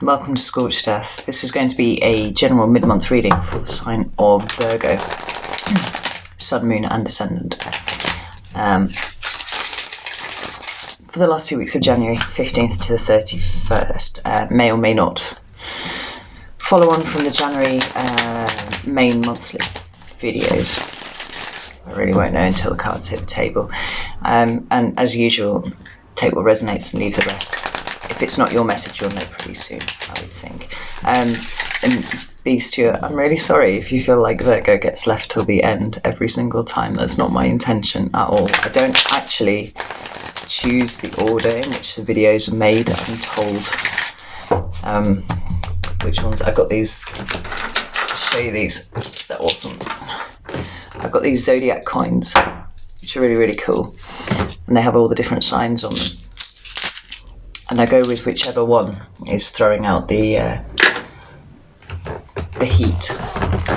welcome to Scorched Earth. This is going to be a general mid-month reading for the sign of Virgo, Sun, Moon and Descendant. For the last 2 weeks of January, 15th to the 31st, may or may not follow on from the January main monthly videos. I really won't know until the cards hit the table. And as usual, take what resonates and leave the rest. If it's not your message, you'll know pretty soon, I would think. And Beast, I'm really sorry if you feel like Virgo gets left till the end every single time. That's not my intention at all. I don't actually choose the order in which the videos are made. I'm told which ones. I've got these. I'll show you these. They're awesome. I've got these zodiac coins, which are really, really cool. And they have all the different signs on them. And I go with whichever one is throwing out the heat.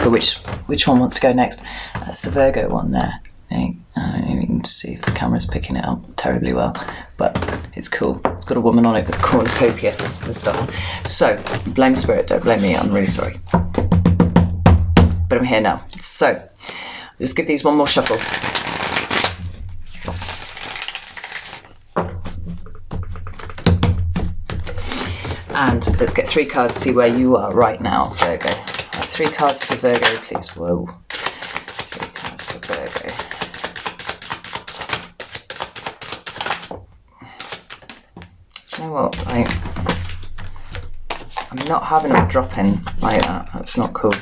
For which one wants to go next? That's the Virgo one there. I don't even need to see if the camera's picking it up terribly well, but it's cool. It's got a woman on it with a cornucopia and stuff. So, blame Spirit, don't blame me, I'm really sorry. But I'm here now. So, just give these one more shuffle. And let's get 3 cards to see where you are right now, Virgo. 3 cards for Virgo, please. Whoa. 3 cards for Virgo. Do you know what? I'm not having it drop in like that. That's not cool.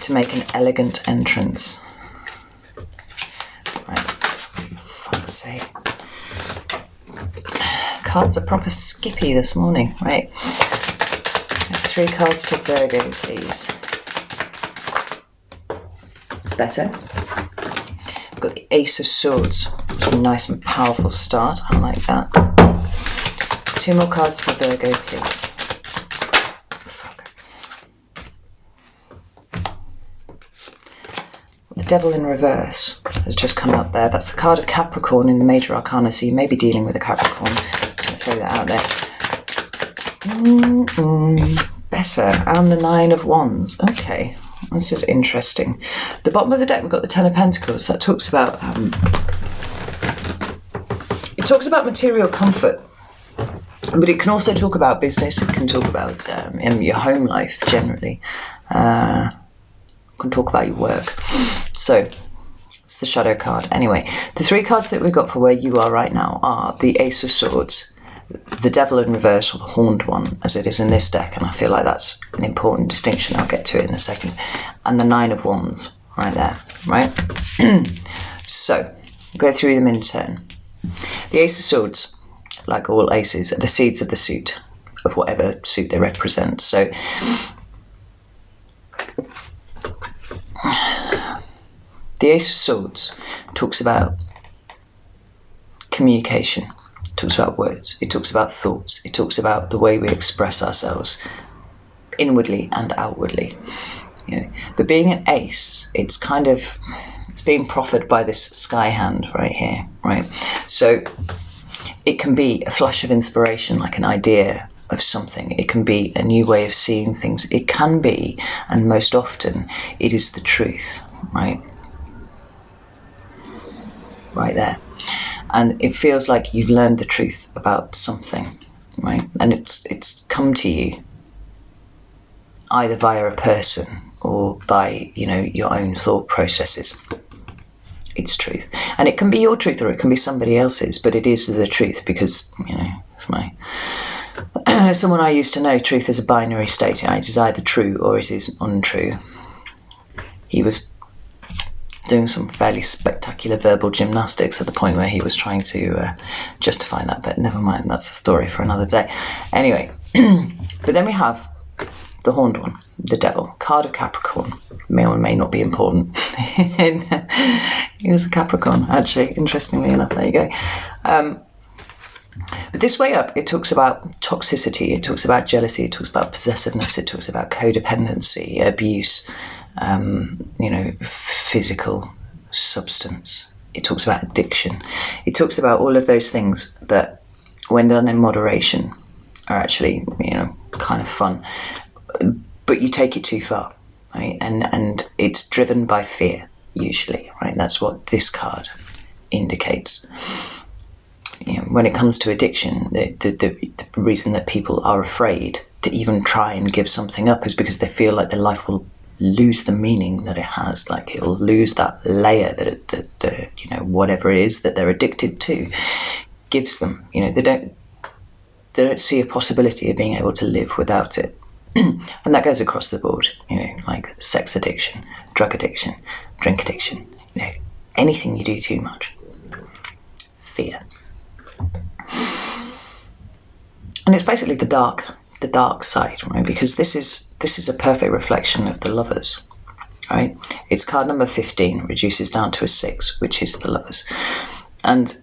To make an elegant entrance. Right. For fuck's sake. Cards are proper skippy this morning. Right. 3 cards for Virgo, please. It's better. I've got the Ace of Swords. It's a nice and powerful start. I like that. 2 more cards for Virgo, please. Fuck. The Devil in Reverse has just come up there. That's the card of Capricorn in the Major Arcana, so you may be dealing with a Capricorn. I'm just going to throw that out there. Better. And the 9 of Wands. Okay, this is interesting. The bottom of the deck, we've got the 10 of Pentacles. That talks about material comfort, but it can also talk about business. It can talk about in your home life generally. It can talk about your work. So it's the Shadow card. Anyway, the 3 cards that we've got for where you are right now are the Ace of Swords, the Devil in Reverse, or the Horned one, as it is in this deck, and I feel like that's an important distinction. I'll get to it in a second. And the 9 of Wands, right there, right? So, go through them in turn. The Ace of Swords, like all aces, are the seeds of the suit, of whatever suit they represent. So, the Ace of Swords talks about communication. It talks about words, it talks about thoughts, it talks about the way we express ourselves inwardly and outwardly. You know, but being an ace, it's being proffered by this sky hand right here, right? So it can be a flash of inspiration, like an idea of something. It can be a new way of seeing things. It can be, and most often, it is the truth, right? Right there. And it feels like you've learned the truth about something, right? And it's come to you either via a person or by, your own thought processes. It's truth. And it can be your truth or it can be somebody else's, but it is the truth because, it's someone I used to know, truth is a binary state. It is either true or it is untrue. He was doing some fairly spectacular verbal gymnastics at the point where he was trying to justify that, but never mind, that's a story for another day. Anyway, but then we have the Horned one, the Devil, card of Capricorn. May or may not be important. He was a Capricorn, actually, interestingly enough. There you go. But this way up, it talks about toxicity, it talks about jealousy, it talks about possessiveness, it talks about codependency, abuse, physical substance. It talks about addiction. It talks about all of those things that, when done in moderation, are actually, kind of fun, but you take it too far, right? And it's driven by fear usually, right? That's what this card indicates. When it comes to addiction, the reason that people are afraid to even try and give something up is because they feel like their life will lose the meaning that it has, like it'll lose that layer that whatever it is that they're addicted to gives them. They don't see a possibility of being able to live without it. And that goes across the board, like sex addiction, drug addiction, drink addiction, anything you do too much. Fear. And it's basically the dark side, right? Because this is a perfect reflection of the Lovers, right? It's card number 15, reduces down to a 6, which is the Lovers. And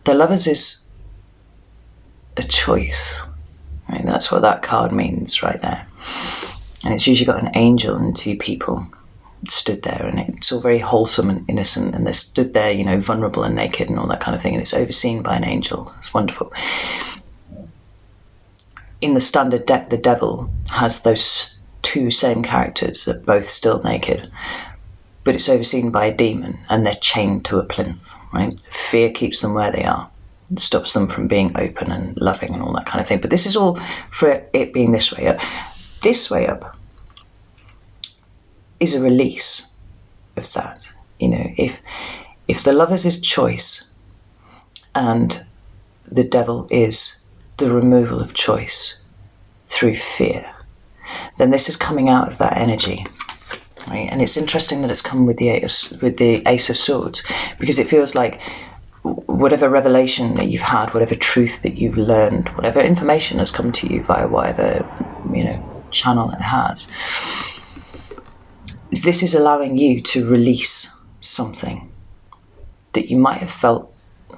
the Lovers is a choice, right? That's what that card means right there. And it's usually got an angel and 2 people stood there, and it's all very wholesome and innocent, and they're stood there, vulnerable and naked and all that kind of thing, and it's overseen by an angel. It's wonderful. In the standard deck, the devil has those 2 same characters that are both still naked, but it's overseen by a demon, and they're chained to a plinth, right? Fear keeps them where they are. It stops them from being open and loving and all that kind of thing. But this is all for it being this way up. This way up is a release of that. If the Lovers is choice and the devil is the removal of choice through fear, then this is coming out of that energy, right? And it's interesting that it's come with the Ace of Swords, because it feels like whatever revelation that you've had, whatever truth that you've learned, whatever information has come to you via whatever channel it has, this is allowing you to release something that you might have felt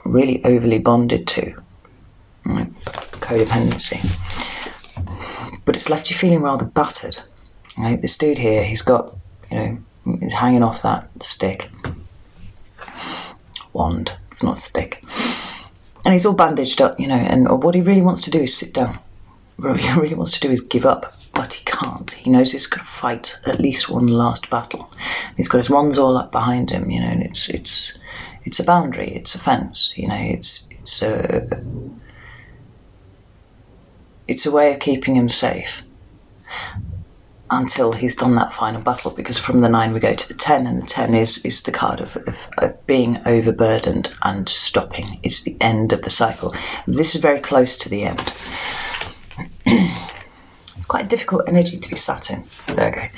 really overly bonded to, right? Codependency. But it's left you feeling rather battered, right? This dude here, he's got, he's hanging off that stick. Wand, it's not a stick. And he's all bandaged up, and what he really wants to do is sit down. What he really wants to do is give up, but he can't. He knows he's got to fight at least one last battle. He's got his wands all up behind him, and it's a boundary, it's a fence, it's a way of keeping him safe until he's done that final battle, because from the 9 we go to the 10, and the 10 is the card of being overburdened and stopping. It's the end of the cycle. This is very close to the end. It's quite a difficult energy to be sat in. Virgo.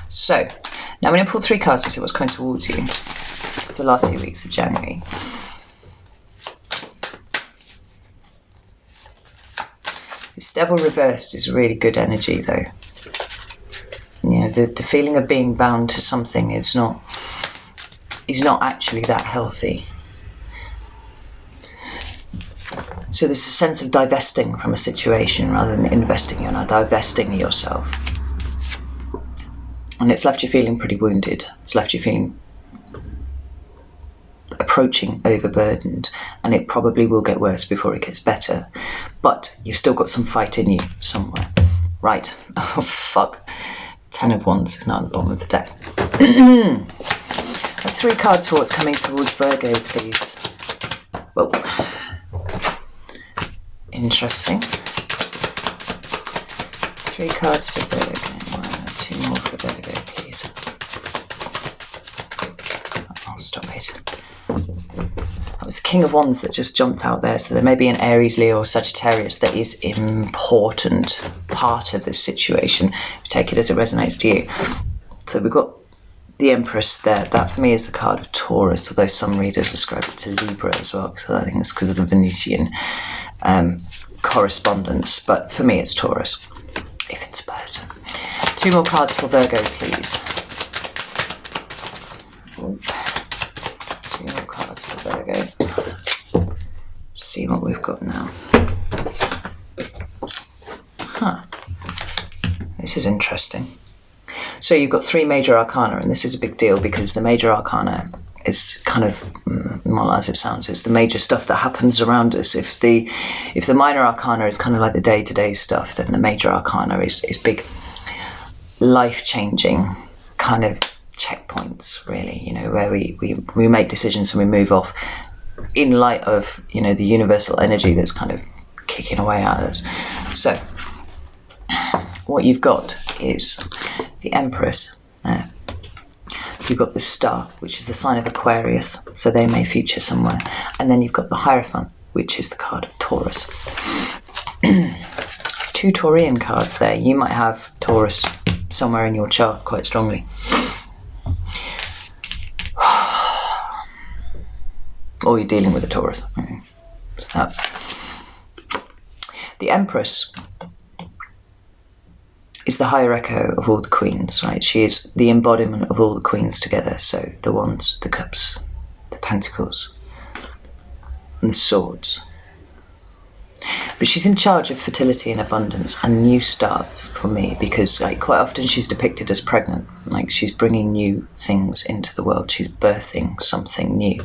So, now I'm going to pull 3 cards to see what's coming towards you for the last 2 weeks of January. This Devil reversed is really good energy, though. The feeling of being bound to something is not actually that healthy. So there's a sense of divesting from a situation rather than investing. You're now divesting yourself. And it's left you feeling pretty wounded. It's left you feeling approaching overburdened, and it probably will get worse before it gets better. But you've still got some fight in you somewhere. Right. Oh, fuck. 10 of Wands is now at the bottom of the deck. 3 cards for what's coming towards Virgo, please. Well, interesting. 3 cards for Virgo. 2 more for Virgo, please. I'll stop it. That was the King of Wands that just jumped out there. So there may be an Aries, Leo, or Sagittarius that is important part of this situation. Take it as it resonates to you. So we've got the Empress there. That for me is the card of Taurus, although some readers ascribe it to Libra as well. So I think it's because of the Venusian correspondence. But for me, it's Taurus, if it's a person. 2 more cards for Virgo, please. Ooh. 2 more cards for Virgo. See what we've got now. This is interesting. So you've got 3 major arcana, and this is a big deal because the major arcana is kind of, well, as it sounds, it's the major stuff that happens around us. If the minor arcana is kind of like the day-to-day stuff, then the major arcana is big, life-changing kind of checkpoints, really, you know, where we make decisions and we move off in light of, you know, the universal energy that's kind of kicking away at us. So what you've got is the Empress there. You've got the Star, which is the sign of Aquarius, so they may feature somewhere. And then you've got the Hierophant, which is the card of Taurus. 2 Taurian cards there. You might have Taurus somewhere in your chart quite strongly. Or you're dealing with a Taurus. So the Empress is the higher echo of all the queens, right? She is the embodiment of all the queens together. So the Wands, the Cups, the Pentacles, and the Swords. But she's in charge of fertility and abundance and new starts for me, because like quite often she's depicted as pregnant, like she's bringing new things into the world. She's birthing something new.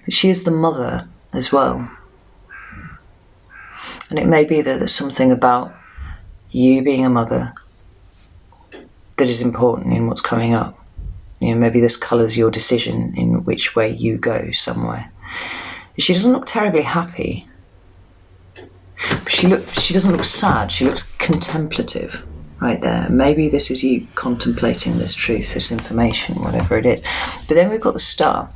But she is the mother as well. And it may be that there's something about you being a mother that is important in what's coming up. You know, maybe this colours your decision in which way you go somewhere. She doesn't look terribly happy. But she doesn't look sad, she looks contemplative right there. Maybe this is you contemplating this truth, this information, whatever it is. But then we've got the Star.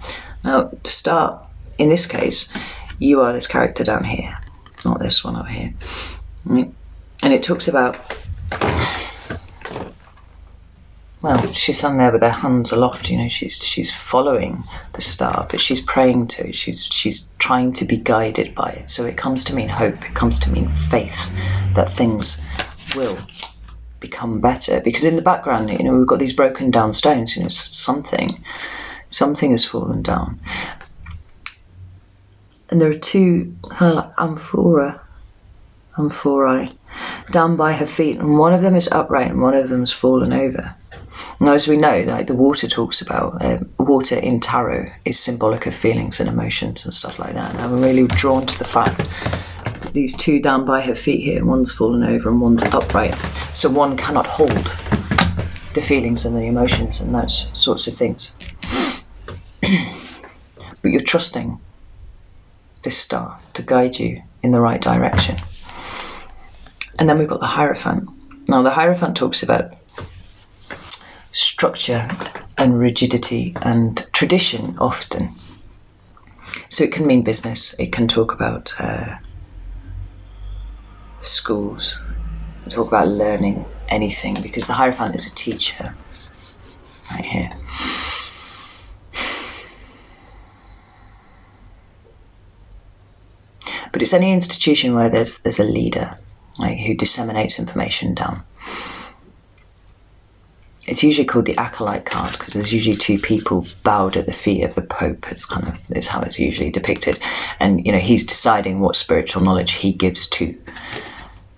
Now, the Star, in this case, you are this character down here, not this one up here. Right? And it talks about, well, she's down there with her hands aloft, you know, she's following the star, but she's praying to it, she's trying to be guided by it. So it comes to mean hope, it comes to mean faith that things will become better. Because in the background, you know, we've got these broken down stones, you know, something has fallen down. And there are 2 kind of like amphorae down by her feet, and one of them is upright and one of them's fallen over. Now, as we know, like the water talks about, water in tarot is symbolic of feelings and emotions and stuff like that. And I'm really drawn to the fact that these 2 down by her feet here, one's fallen over and one's upright. So one cannot hold the feelings and the emotions and those sorts of things. But you're trusting this star to guide you in the right direction. And then we've got the Hierophant. Now, the Hierophant talks about structure and rigidity and tradition often. So it can mean business, it can talk about schools, talk about learning anything, because the Hierophant is a teacher right here. But it's any institution where there's a leader, like, who disseminates information down. It's usually called the acolyte card because there's usually 2 people bowed at the feet of the Pope. It's how it's usually depicted. And, you know, he's deciding what spiritual knowledge he gives to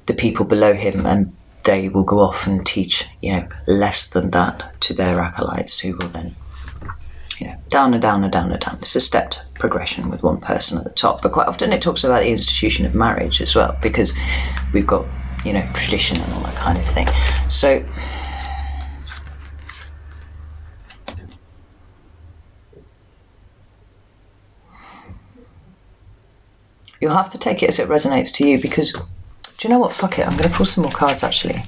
the people below him, and they will go off and teach, you know, less than that to their acolytes, who will then, you know, down and down and down and down. It's a stepped progression with one person at the top. But quite often it talks about the institution of marriage as well, because we've got, you know, tradition and all that kind of thing. So you'll have to take it as it resonates to you, because, do you know what, fuck it, I'm going to pull some more cards actually.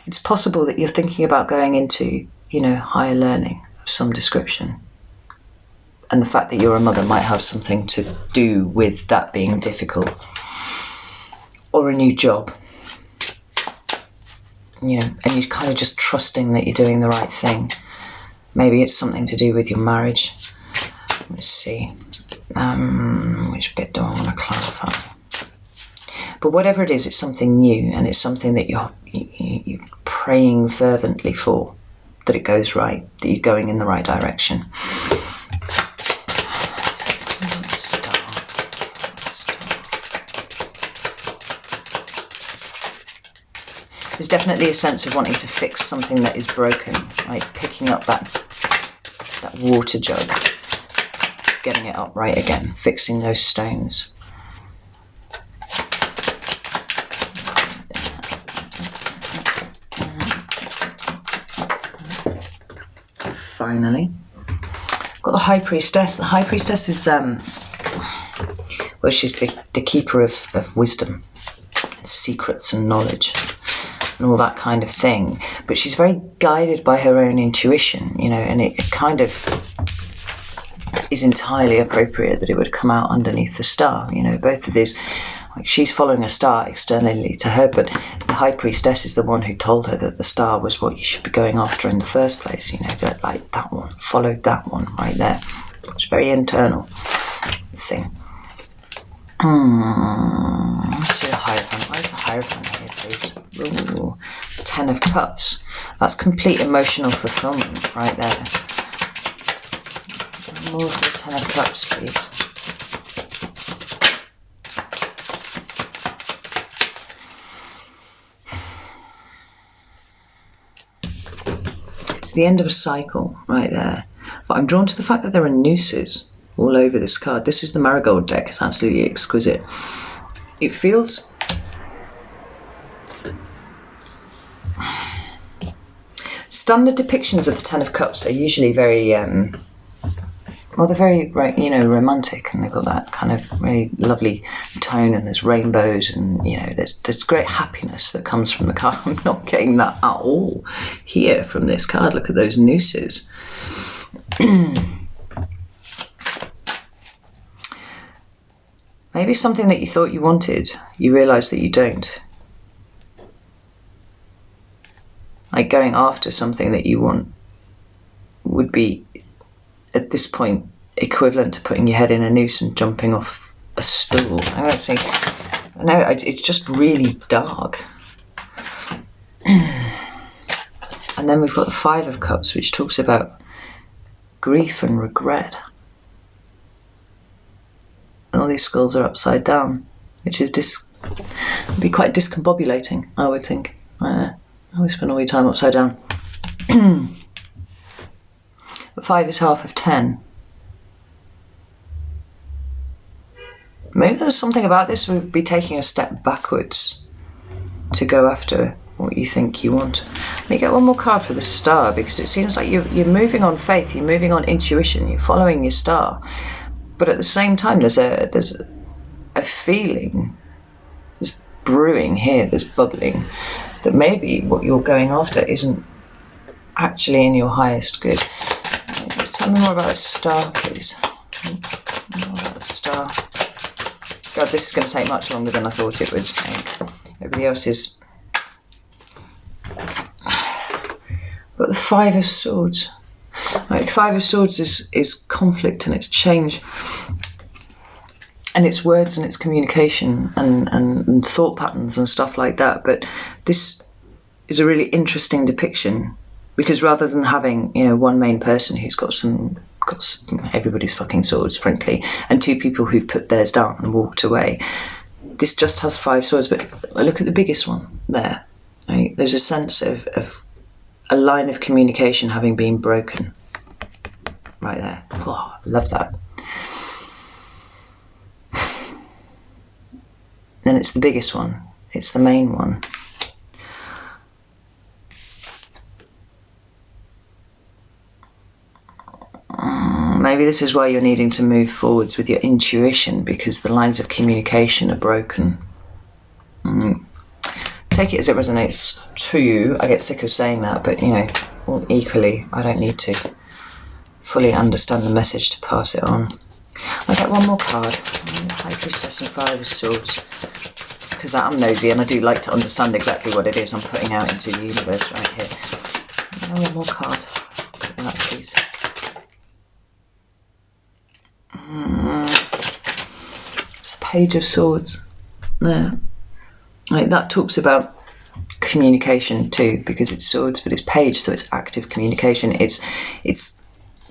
It's possible that you're thinking about going into, you know, higher learning of some description. And the fact that you're a mother might have something to do with that being difficult. Or a new job. You know, and you're kind of just trusting that you're doing the right thing. Maybe it's something to do with your marriage. Let's see. Which bit do I want to clarify? But whatever it is, it's something new, and it's something that you're praying fervently for, that it goes right, that you're going in the right direction. Star. There's definitely a sense of wanting to fix something that is broken, like picking up that water jug, getting it upright again, fixing those stones. Finally, got the High Priestess. The High Priestess is, well, she's the keeper of wisdom, and secrets and knowledge, and all that kind of thing. But she's very guided by her own intuition, you know, and it kind of is entirely appropriate that it would come out underneath the star. You know, both of these, like, she's following a star externally to her, but the High Priestess is the one who told her that the star was what you should be going after in the first place. You know, that, like, that one, followed that one right there. It's a very internal thing. Let's see the Hierophant. Where's the Hierophant here, please? Ooh, 10 of Cups. That's complete emotional fulfillment right there. More of the 10 of Cups, please. It's the end of a cycle right there. But I'm drawn to the fact that there are nooses all over this card. This is the Marigold deck. It's absolutely exquisite. It feels... Standard depictions of the 10 of Cups are usually very... well, they're very, you know, romantic, and they've got that kind of really lovely tone, and there's rainbows, and, you know, there's great happiness that comes from the card. I'm not getting that at all here from this card. Look at those nooses. Maybe something that you thought you wanted, you realise that you don't. Like, going after something that you want would be, at this point, equivalent to putting your head in a noose and jumping off a stool. I don't think, no, it's just really dark. And then we've got the 5 of Cups, which talks about grief and regret. And all these skulls are upside down, which is would be quite discombobulating, I would think. I always spend all your time upside down. But 5 is half of 10. Maybe there's something about this would be taking a step backwards to go after what you think you want. Let me get one more card for the Star, because it seems like you're moving on faith, you're moving on intuition, you're following your star. But at the same time, there's a feeling, there's brewing here, there's bubbling, that maybe what you're going after isn't actually in your highest good. Tell me more about the Star, please. More about the Star. God, this is going to take much longer than I thought it would take. Everybody else is... But the 5 of Swords. Right, 5 of Swords is conflict, and it's change, and it's words, and it's communication, and thought patterns and stuff like that. But this is a really interesting depiction, because rather than having, you know, one main person who's got everybody's fucking swords, frankly, and 2 people who've put theirs down and walked away, this just has 5 swords. But look at the biggest one there. Right? There's a sense of a line of communication having been broken right there. Oh, I love that. Then it's the biggest one. It's the main one. Maybe this is why you're needing to move forwards with your intuition, because the lines of communication are broken. Take it as it resonates to you. I get sick of saying that, but, you know, well, equally, I don't need to fully understand the message to pass it on. I'll get one more card. High Priestess and 5 of Swords, because I'm nosy and I do like to understand exactly what it is I'm putting out into the universe right here. One more card. Put that, please. It's the Page of Swords. There. Like, that talks about communication too, because it's swords, but it's page, so it's active communication. It's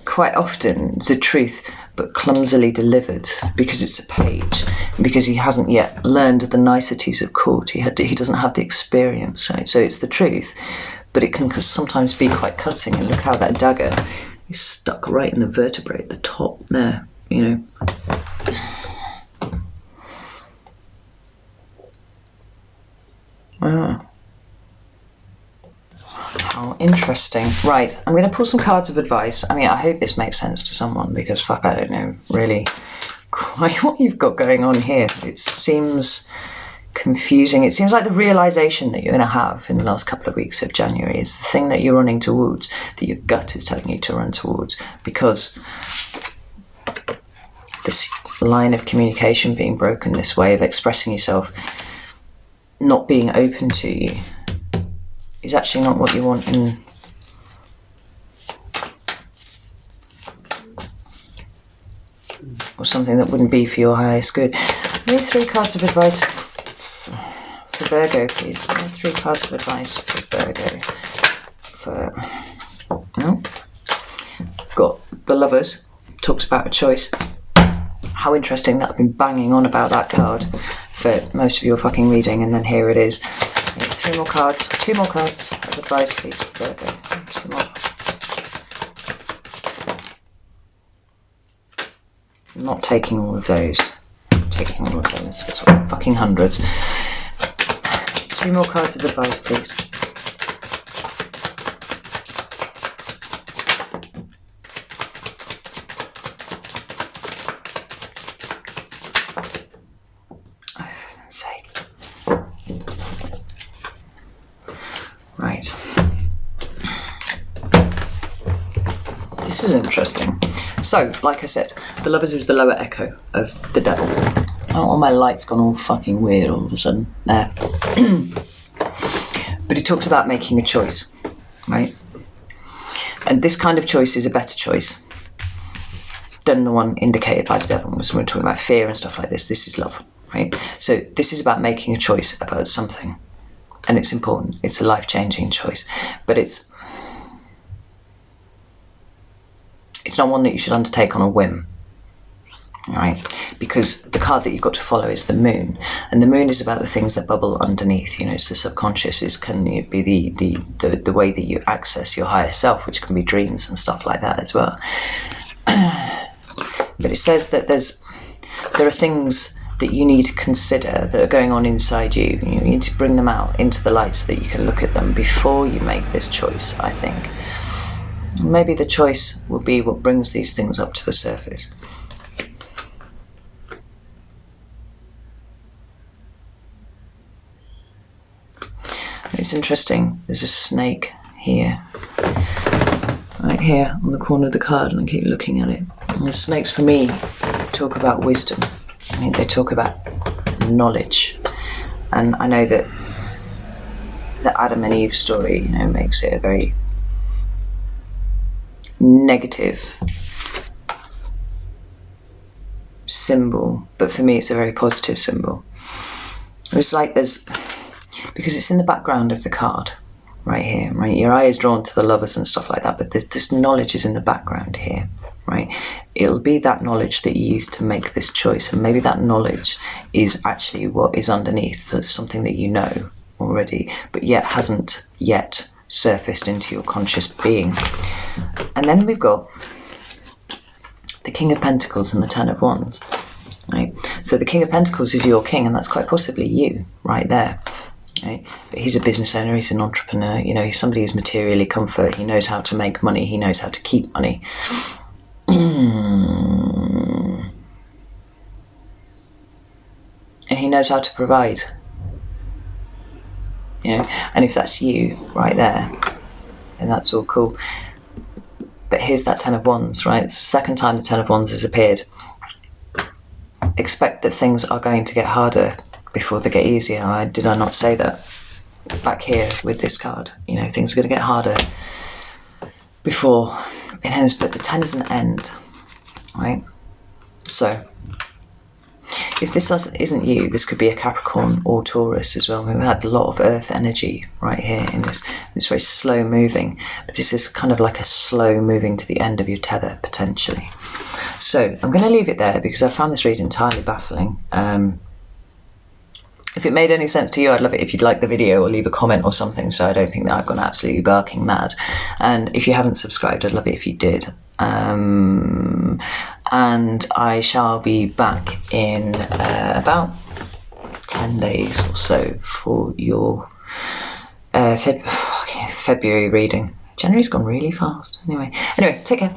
quite often the truth but clumsily delivered because it's a page, because he hasn't yet learned the niceties of court. He doesn't have the experience, right? So it's the truth, but it can sometimes be quite cutting. And look how that dagger is stuck right in the vertebrae at the top there, you know. Wow. How interesting. Right, I'm going to pull some cards of advice. I mean, I hope this makes sense to someone, because fuck, I don't know really quite what you've got going on here. It seems confusing. It seems like the realization that you're going to have in the last couple of weeks of January is the thing that you're running towards, that your gut is telling you to run towards, because this line of communication being broken, this way of expressing yourself not being open to you, is actually not what you want in or something that wouldn't be for your highest good. Give me 3 cards of advice for Virgo, please. Give me 3 cards of advice for Virgo. Got the Lovers, talks about a choice. How interesting that I've been banging on about that card for most of your fucking reading, and then here it is. 3 more cards, 2 more cards of advice, please, for Virgo. 2 more. I'm not taking all of those. Taking all of those. That's what, fucking hundreds. 2 more cards of advice, please. Right. This is interesting. So, like I said, the Lovers is the lower echo of the Devil. Oh, my light's gone all fucking weird all of a sudden. There. But he talks about making a choice, right? And this kind of choice is a better choice than the one indicated by the Devil. When we're talking about fear and stuff like this, this is love, right? So this is about making a choice about something. And it's important. It's a life-changing choice. But it's not one that you should undertake on a whim, right? Because the card that you've got to follow is the Moon. And the Moon is about the things that bubble underneath. You know, it's the subconscious. It can be the way that you access your higher self, which can be dreams and stuff like that as well. But it says that there are things that you need to consider that are going on inside you. You need to bring them out into the light so that you can look at them before you make this choice, I think. Maybe the choice will be what brings these things up to the surface. It's interesting, there's a snake here, right here on the corner of the card, and I keep looking at it. And the snakes for me talk about wisdom. I mean, they talk about knowledge, and I know that the Adam and Eve story, you know, makes it a very negative symbol, but for me it's a very positive symbol. It's like because it's in the background of the card, right here, right? Your eye is drawn to the Lovers and stuff like that, but this knowledge is in the background here, right? It'll be that knowledge that you use to make this choice, and maybe that knowledge is actually what is underneath. That's something that you know already, but yet hasn't yet surfaced into your conscious being. And then we've got the King of Pentacles and the Ten of Wands, right? So the King of Pentacles is your king, and that's quite possibly you right there. Right? But he's a business owner, he's an entrepreneur, you know, he's somebody who's materially comfort, he knows how to make money, he knows how to keep money. And he knows how to provide. You know, and if that's you right there, then that's all cool. But here's that Ten of Wands, right? It's the second time the Ten of Wands has appeared. Expect that things are going to get harder before they get easier. Did I not say that back here with this card? You know, things are going to get harder before it ends, but the 10 is an end, right? So if this isn't you, this could be a Capricorn or Taurus as well. We've had a lot of earth energy right here in this very slow moving, but this is kind of like a slow moving to the end of your tether potentially. So I'm going to leave it there because I found this read entirely baffling. If it made any sense to you, I'd love it if you'd like the video or leave a comment or something, so I don't think that I've gone absolutely barking mad. And if you haven't subscribed, I'd love it if you did. And I shall be back in about 10 days or so for your February reading. January's gone really fast. Anyway, take care.